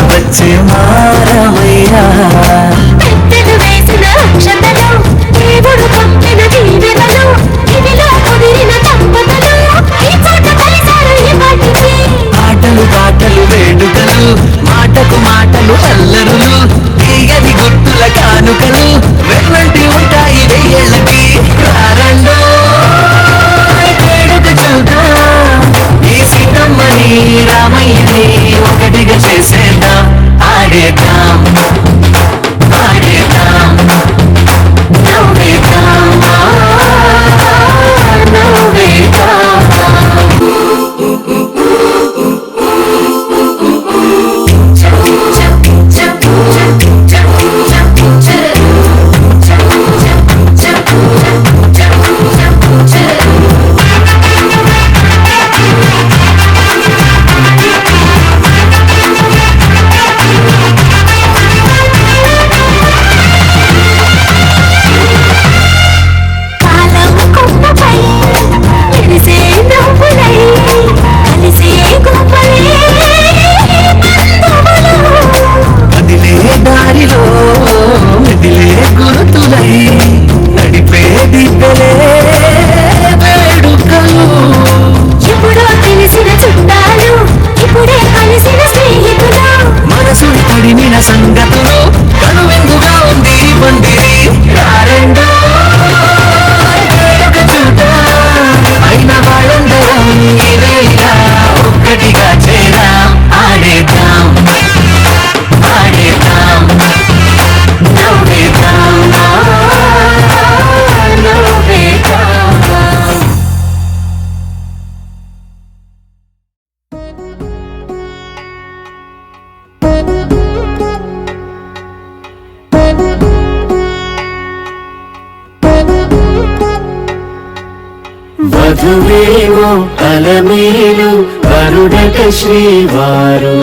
వచ్చే మారవయ్యా పెద్దలు వేసిన అక్షతలు దేవుడు పంపిన దీవెనలు ఇవిలో కుదిరిన దంపతులు ఈ చోట కలిసారు ఈ పాటికి ఆటలు పాటలు వేడుకలు మాటకు మాటలు అల్లరులు తీయని గుర్తుల కానుకలు వెన్నంటి ఉంటాయి వెయ్యేళ్ళకి రారండో వేడుక చూద్దాం ఈ సీతమ్మని రామయ్యని ఒకటిగా చేసేద్దాం ఆడేద్దాం ఆడేద్దాం నవ్వేద్దాం నవ్వేద్దాం కాలం కొమ్మపై ఎరిసే నవ్వులై కలిసే గుంపలే బంధువులు వదిలే దారిలో మెదిలే గుర్తులై నడిపే దిబ్బలే వేడుకలు ఎప్పుడో తెలిసిన చుట్టాలు ఇప్పుడే కలిసిన స్నేహితులు మనసు తడిమిన సంగతులు కనువిందుగా ఉంది ఈ పందిరి రారెండో వేడుక చూద్దాం అయిన వాళ్ళందరం ఇదేలా ఒక్కటిగా చేరాం ఆడేద్దాం ఆడేద్దాం నవ్వేద్దాం నవ్వేద్దాం వధువేవో అలమేలు వరుడట శ్రీవారు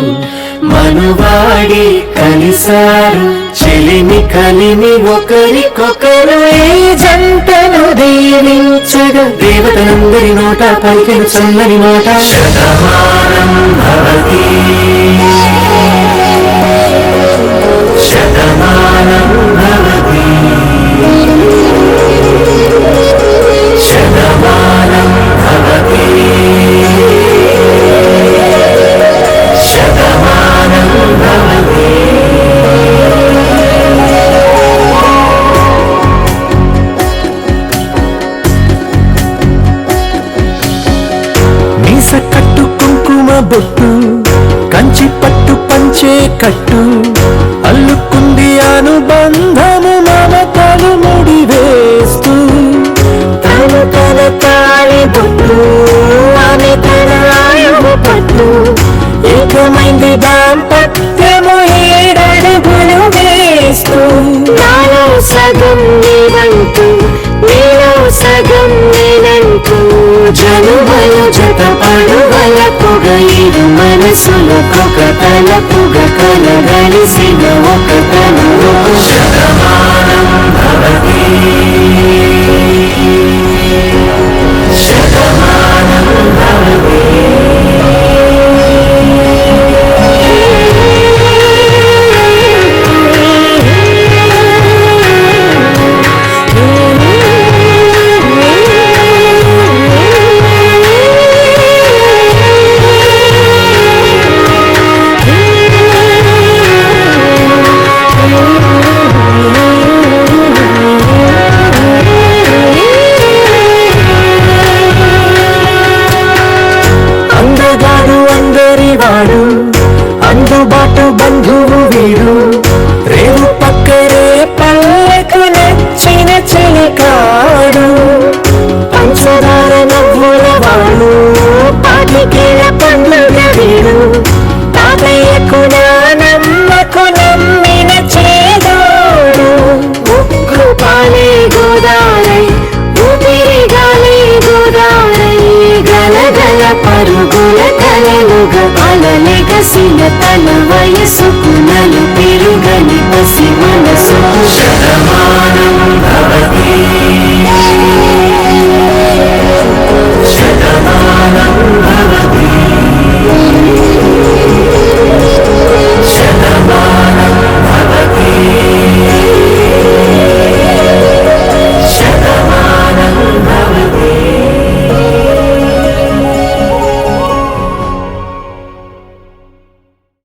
మనువాడి కలిసారు చెలిమి కలిమి ఒకరికొకరు ఈ జంటను దీవించగా దేవతలందరి నోట పలికిన చల్లని మాట శతమానం భవతి శతమానం భవతి శతమానం భవతి శతమానం భవతి మీస కట్టు కుంకుమ బొట్టు కంచి పట్టు పంచే కట్టు అల్లుకుంది అనుబంధము మమతలు ముడివేస్తూ తను తన తాళి బొట్టు ఆమె తన ఆయువు పట్టు ఏకమైంది దాంపత్యము ఏడడుగులు వేస్తూ నాలో సగం నీవంటూ నీలో సగం నేనంటూ జనువలు జత పడువల పొగ ఇరు మనసులకొక తలపుగ కలగలిసిన ఒక తనువు శతమానం భవతి శతమానం భవతి అందుబాటు బంధువు వీడు రేవు పక్కరే పల్లెకు నచ్చిన చెలికాడు పంచదార నవ్వుల వాడు పాటికేల పండ్లుల వీడు తాతయ్యకు నానమ్మకు నమ్మిన చేదోడు ఉక్కు పాలే గోదారై ఊపిరి గాలి గోదారై గలగల పరుగుల కలలుగా అలలెగసిన తన వయసు